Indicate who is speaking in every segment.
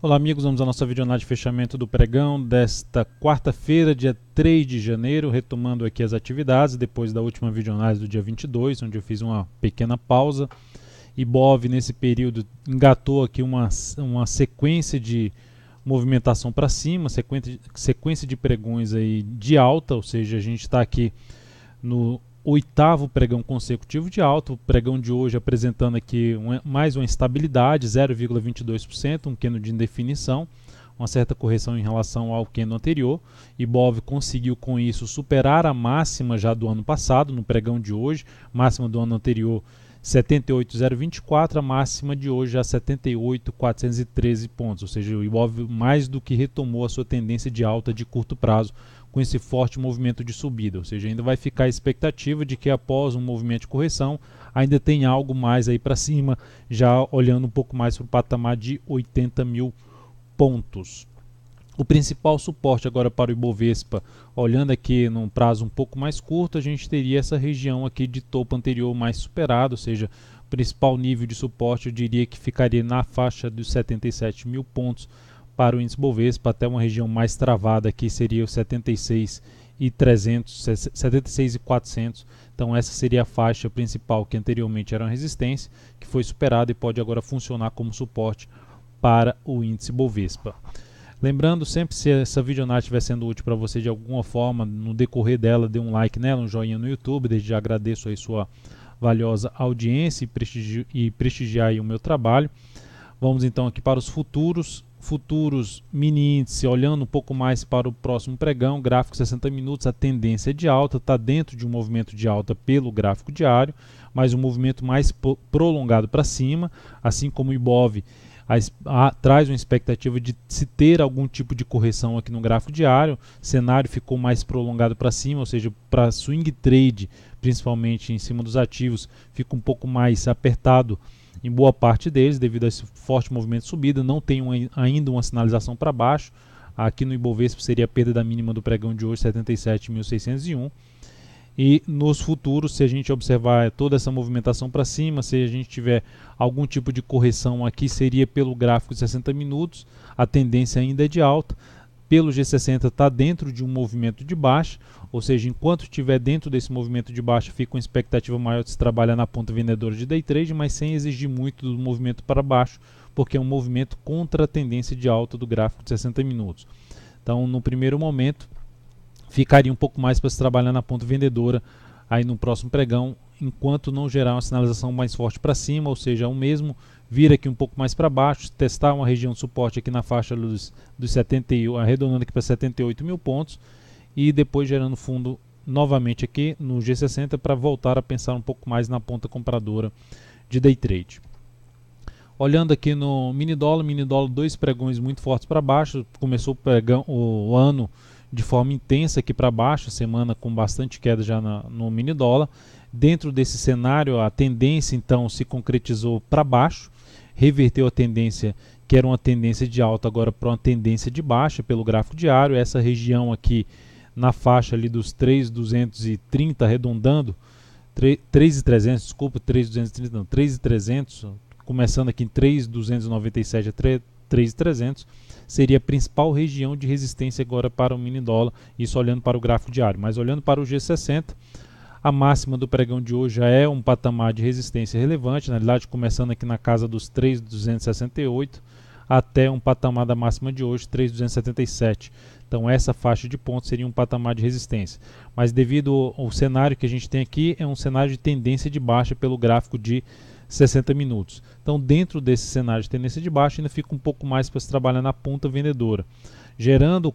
Speaker 1: Olá amigos, vamos à nossa videoanálise de fechamento do pregão desta quarta-feira, dia 3 de janeiro, retomando aqui as atividades depois da última videoanálise do dia 22, onde eu fiz uma pequena pausa. Ibov nesse período engatou aqui uma sequência de movimentação para cima, sequência de pregões aí de alta, ou seja, a gente está aqui no oitavo pregão consecutivo de alta. O pregão de hoje apresentando aqui mais uma instabilidade, 0,22%, um candle de indefinição, uma certa correção em relação ao candle anterior. Ibov conseguiu com isso superar a máxima já do ano passado, no pregão de hoje, máxima do ano anterior 78,024, a máxima de hoje a 78,413 pontos, ou seja, o Ibov mais do que retomou a sua tendência de alta de curto prazo com esse forte movimento de subida, ou seja, ainda vai ficar a expectativa de que após um movimento de correção ainda tem algo mais aí para cima, já olhando um pouco mais para o patamar de 80 mil pontos. O principal suporte agora para o Ibovespa, olhando aqui num prazo um pouco mais curto, a gente teria essa região aqui de topo anterior mais superado, ou seja, o principal nível de suporte eu diria que ficaria na faixa dos 77 mil pontos para o índice Bovespa, até uma região mais travada aqui seria o 76.300, 76.400. Então essa seria a faixa principal que anteriormente era uma resistência, que foi superada e pode agora funcionar como suporte para o índice Bovespa. Lembrando sempre, se essa videoanálise estiver sendo útil para você de alguma forma, no decorrer dela, dê um like nela, um joinha no YouTube, desde já agradeço aí sua valiosa audiência e prestigiar aí o meu trabalho. Vamos então aqui para os futuros mini índice, olhando um pouco mais para o próximo pregão, gráfico 60 minutos, a tendência de alta, está dentro de um movimento de alta pelo gráfico diário, mas um movimento mais prolongado para cima, assim como o Ibov traz uma expectativa de se ter algum tipo de correção aqui no gráfico diário. O cenário ficou mais prolongado para cima, ou seja, para swing trade, principalmente em cima dos ativos, fica um pouco mais apertado em boa parte deles, devido a esse forte movimento de subida. Não tem ainda uma sinalização para baixo. Aqui no Ibovespa seria a perda da mínima do pregão de hoje, 77.601. E nos futuros, se a gente observar toda essa movimentação para cima, se a gente tiver algum tipo de correção aqui, seria pelo gráfico de 60 minutos, a tendência ainda é de alta. Pelo G60 está dentro de um movimento de baixa, ou seja, enquanto estiver dentro desse movimento de baixa, fica uma expectativa maior de se trabalhar na ponta vendedora de day trade, mas sem exigir muito do movimento para baixo, porque é um movimento contra a tendência de alta do gráfico de 60 minutos. Então, no primeiro momento, ficaria um pouco mais para se trabalhar na ponta vendedora aí no próximo pregão, enquanto não gerar uma sinalização mais forte para cima, ou seja, o mesmo vir aqui um pouco mais para baixo, testar uma região de suporte aqui na faixa dos 71, arredondando aqui para 78 mil pontos, e depois gerando fundo novamente aqui no G60 para voltar a pensar um pouco mais na ponta compradora de day trade. Olhando aqui no mini dólar, dois pregões muito fortes para baixo, começou o ano de forma intensa aqui para baixo, semana com bastante queda já no mini dólar. Dentro desse cenário, a tendência então se concretizou para baixo, reverteu a tendência, que era uma tendência de alta, agora para uma tendência de baixa pelo gráfico diário. Essa região aqui na faixa ali dos 3.230, arredondando, 3.300, desculpa, 3.230 não, 3.300, começando aqui em 3.297 a 3.300, seria a principal região de resistência agora para o mini dólar, isso olhando para o gráfico diário. Mas olhando para o G60, a máxima do pregão de hoje já é um patamar de resistência relevante, na realidade começando aqui na casa dos 3.268 até um patamar da máxima de hoje, 3.277. Então essa faixa de pontos seria um patamar de resistência. Mas devido ao cenário que a gente tem aqui, é um cenário de tendência de baixa pelo gráfico de 60 minutos. Então dentro desse cenário de tendência de baixa ainda fica um pouco mais para se trabalhar na ponta vendedora,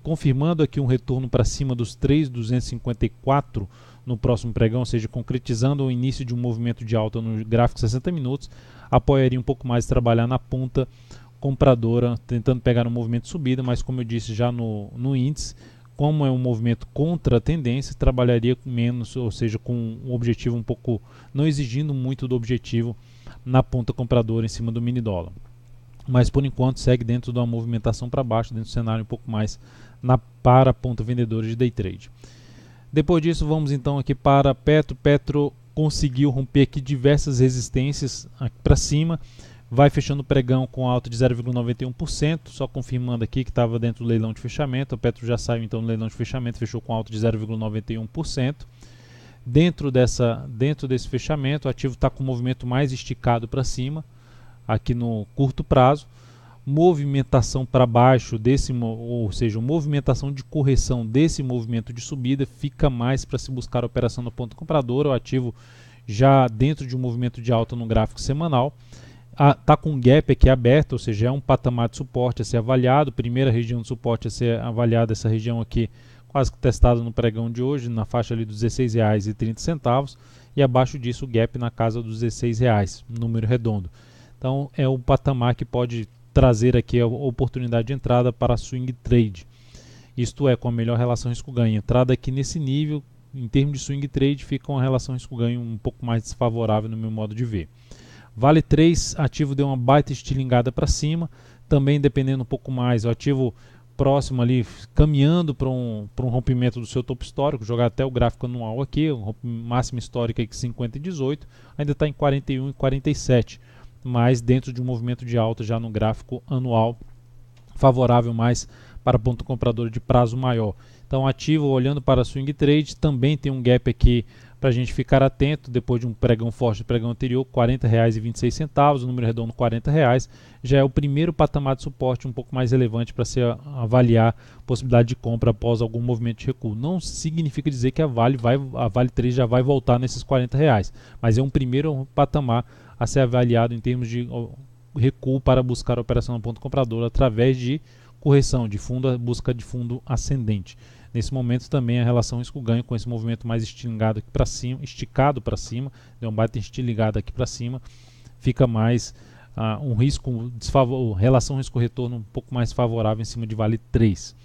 Speaker 1: confirmando aqui um retorno para cima dos 3.254 no próximo pregão, ou seja, concretizando o início de um movimento de alta no gráfico 60 minutos, apoiaria um pouco mais trabalhar na ponta compradora, tentando pegar um movimento de subida, mas como eu disse já no índice, como é um movimento contra a tendência, trabalharia menos, ou seja, com um objetivo um pouco, não exigindo muito do objetivo na ponta compradora em cima do mini dólar. Mas por enquanto segue dentro de uma movimentação para baixo, dentro do cenário um pouco mais para a ponta vendedora de day trade. Depois disso, vamos então aqui para Petro. Petro conseguiu romper aqui diversas resistências para cima, vai fechando o pregão com alta de 0,91%, só confirmando aqui que estava dentro do leilão de fechamento. A Petro já saiu então do leilão de fechamento, fechou com alta de 0,91%. Dentro desse fechamento, o ativo está com o movimento mais esticado para cima, aqui no curto prazo. Movimentação para baixo ou seja, movimentação de correção desse movimento de subida, fica mais para se buscar a operação no ponto comprador. O ativo já dentro de um movimento de alta no gráfico semanal, está com um gap aqui aberto, ou seja, é um patamar de suporte a ser avaliado. Primeira região de suporte a ser avaliada, essa região aqui quase que testada no pregão de hoje, na faixa ali dos R$ 16,30, e abaixo disso o gap na casa dos R$ 16, número redondo. Então é o patamar que pode trazer aqui a oportunidade de entrada para swing trade, isto é, com a melhor relação risco-ganho. Entrada aqui nesse nível, em termos de swing trade, fica uma relação risco-ganho um pouco mais desfavorável no meu modo de ver. Vale 3, ativo deu uma baita estilingada para cima, também dependendo um pouco mais, o ativo próximo ali, caminhando para um rompimento do seu topo histórico, jogar até o gráfico anual aqui, máxima histórica aqui 50,18, ainda está em 41,47, mas dentro de um movimento de alta já no gráfico anual, favorável mais para ponto comprador de prazo maior. Então ativo, olhando para swing trade, também tem um gap aqui para a gente ficar atento, depois de um pregão forte do pregão anterior, R$ 40,26, o número redondo R$ 40, já é o primeiro patamar de suporte um pouco mais relevante para se avaliar a possibilidade de compra após algum movimento de recuo. Não significa dizer que a Vale 3 já vai voltar nesses R$ 40, mas é um primeiro patamar a ser avaliado em termos de recuo para buscar a operação no ponto comprador através de correção de fundo, busca de fundo ascendente. Nesse momento também a relação risco-ganho com esse movimento mais esticado aqui para cima, deu um baita estilingado aqui para cima, fica mais um risco relação risco-retorno um pouco mais favorável em cima de Vale 3.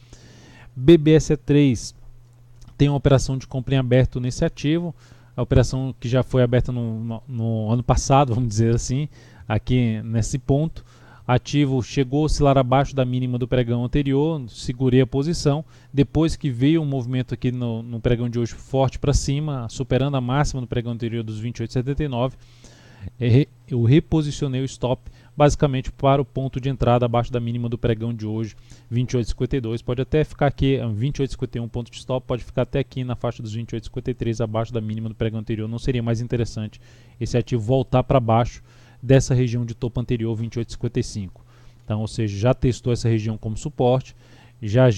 Speaker 1: BBSE3 tem uma operação de compra em aberto nesse ativo, a operação que já foi aberta no ano passado, vamos dizer assim, aqui nesse ponto. Ativo chegou a oscilar abaixo da mínima do pregão anterior, segurei a posição, depois que veio um movimento aqui no pregão de hoje forte para cima, superando a máxima do pregão anterior dos 28,79, eu reposicionei o stop basicamente para o ponto de entrada abaixo da mínima do pregão de hoje, 28,52, pode até ficar aqui, 28,51 ponto de stop, pode ficar até aqui na faixa dos 28,53 abaixo da mínima do pregão anterior. Não seria mais interessante esse ativo voltar para baixo dessa região de topo anterior, 28,55. Então, ou seja, já testou essa região como suporte, já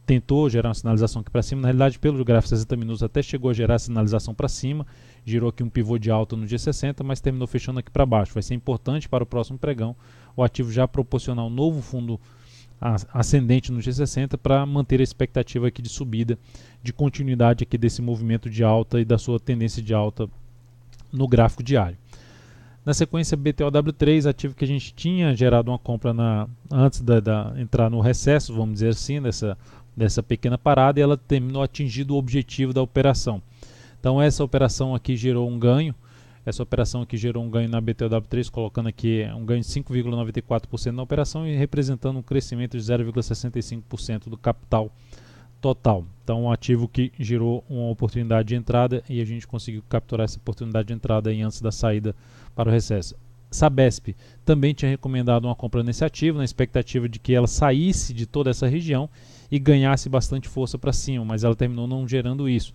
Speaker 1: tentou gerar uma sinalização aqui para cima. Na realidade, pelo gráfico 60 minutos até chegou a gerar a sinalização para cima, gerou aqui um pivô de alta no dia 60, mas terminou fechando aqui para baixo. Vai ser importante para o próximo pregão o ativo já proporcionar um novo fundo ascendente no G60 para manter a expectativa aqui de subida, de continuidade aqui desse movimento de alta e da sua tendência de alta no gráfico diário. Na sequência, BTOW3, ativo que a gente tinha gerado uma compra antes de entrar no recesso, vamos dizer assim, dessa pequena parada, e ela terminou atingindo o objetivo da operação. Então essa operação aqui gerou um ganho, na BTOW3, colocando aqui um ganho de 5,94% na operação e representando um crescimento de 0,65% do capital total. Então um ativo que gerou uma oportunidade de entrada e a gente conseguiu capturar essa oportunidade de entrada aí antes da saída para o recesso. Sabesp também tinha recomendado uma compra nesse ativo, na expectativa de que ela saísse de toda essa região e ganhasse bastante força para cima, mas ela terminou não gerando isso.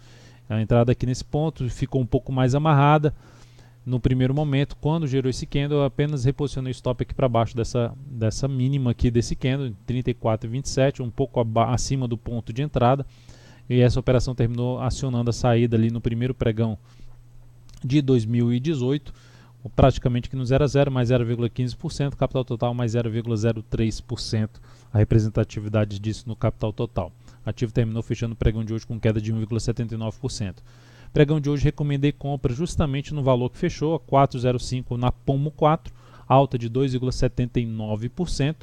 Speaker 1: A entrada aqui nesse ponto ficou um pouco mais amarrada. No primeiro momento, quando gerou esse candle, eu apenas reposicionei o stop aqui para baixo dessa mínima aqui desse candle, 34,27, um pouco acima do ponto de entrada. E essa operação terminou acionando a saída ali no primeiro pregão de 2018, praticamente que no 0 a 0, mais 0,15%, capital total mais 0,03%, a representatividade disso no capital total. O ativo terminou fechando o pregão de hoje com queda de 1,79%. Pregão de hoje recomendei compra justamente no valor que fechou, a 4,05 na Pomo 4, alta de 2,79%.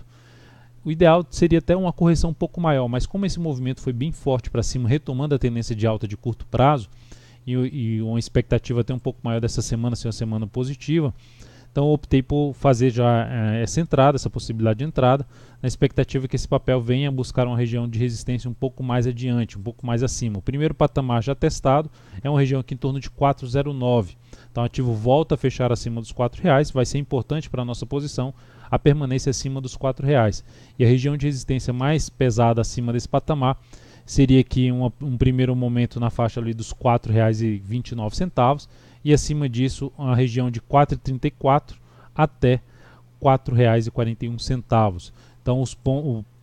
Speaker 1: O ideal seria até uma correção um pouco maior, mas como esse movimento foi bem forte para cima, retomando a tendência de alta de curto prazo, e uma expectativa até um pouco maior dessa semana ser uma semana positiva, Então eu optei por fazer já essa entrada, essa possibilidade de entrada, na expectativa que esse papel venha buscar uma região de resistência um pouco mais adiante, um pouco mais acima. O primeiro patamar já testado é uma região aqui em torno de 4,09. Então o ativo volta a fechar acima dos R$4, vai ser importante para a nossa posição a permanência acima dos R$4. E a região de resistência mais pesada acima desse patamar seria aqui um primeiro momento na faixa ali dos R$4,29 e acima disso a região de 4,34 até R$4,41. Então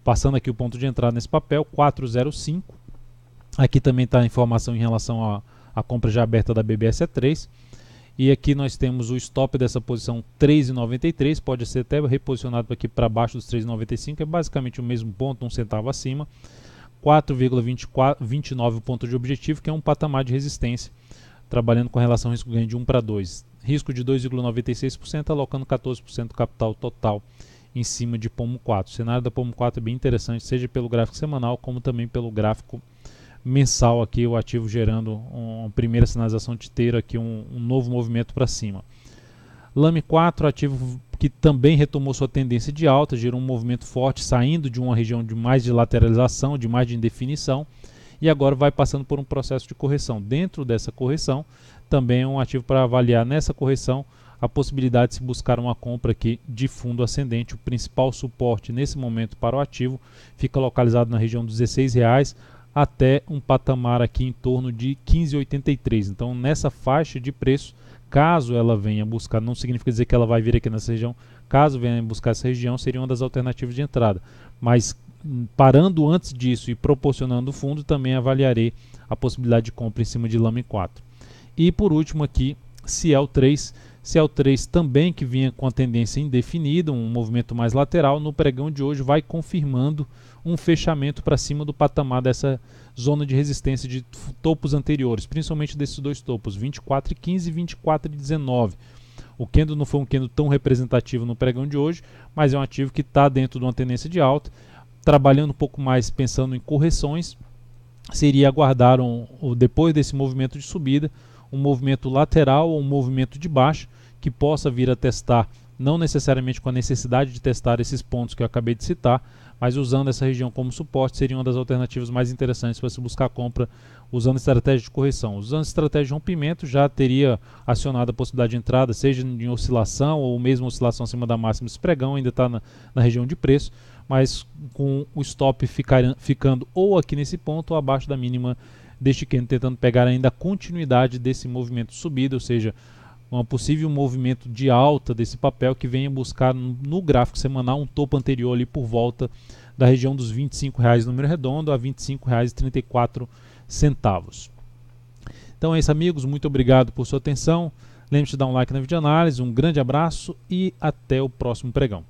Speaker 1: passando aqui o ponto de entrada nesse papel, 4,05. Aqui também está a informação em relação à compra já aberta da BBSE3. E aqui nós temos o stop dessa posição 3,93, pode ser até reposicionado aqui para baixo dos 3,95, é basicamente o mesmo ponto, um centavo acima. 4,29 o ponto de objetivo, que é um patamar de resistência, trabalhando com relação risco-ganho de 1 para 2. Risco de 2,96%, alocando 14% do capital total em cima de Pomo 4. O cenário da Pomo 4 é bem interessante, seja pelo gráfico semanal, como também pelo gráfico mensal, aqui o ativo gerando uma primeira sinalização de ter aqui um novo movimento para cima. Lame 4, ativo que também retomou sua tendência de alta, gerou um movimento forte, saindo de uma região de mais de lateralização, de mais de indefinição, e agora vai passando por um processo de correção. Dentro dessa correção, também é um ativo para avaliar nessa correção a possibilidade de se buscar uma compra aqui de fundo ascendente. O principal suporte nesse momento para o ativo fica localizado na região dos R$16 até um patamar aqui em torno de 15,83. Então nessa faixa de preço, caso ela venha buscar, não significa dizer que ela vai vir aqui nessa região, caso venha buscar essa região, seria uma das alternativas de entrada. Mas parando antes disso e proporcionando o fundo, também avaliarei a possibilidade de compra em cima de Lame 4. E por último aqui, Ciel 3. Ciel 3 também, que vinha com a tendência indefinida, um movimento mais lateral, no pregão de hoje vai confirmando um fechamento para cima do patamar dessa zona de resistência de topos anteriores, principalmente desses dois topos, 24,15 e 24,19. O candle não foi um candle tão representativo no pregão de hoje, mas é um ativo que está dentro de uma tendência de alta, trabalhando um pouco mais pensando em correções, seria aguardar depois desse movimento de subida, um movimento lateral ou um movimento de baixa que possa vir a testar, não necessariamente com a necessidade de testar esses pontos que eu acabei de citar, mas usando essa região como suporte, seria uma das alternativas mais interessantes para se buscar a compra usando estratégia de correção. Usando estratégia de rompimento, já teria acionado a possibilidade de entrada, seja em oscilação ou mesmo oscilação acima da máxima. Esse pregão ainda está na região de preço, mas com o stop ficando ou aqui nesse ponto ou abaixo da mínima deste candle, tentando pegar ainda a continuidade desse movimento de subida, ou seja, um possível movimento de alta desse papel que venha buscar no gráfico semanal um topo anterior ali por volta da região dos R$25 número redondo a R$25,34. Então é isso, amigos, muito obrigado por sua atenção. Lembre-se de dar um like na videoanálise, um grande abraço e até o próximo pregão.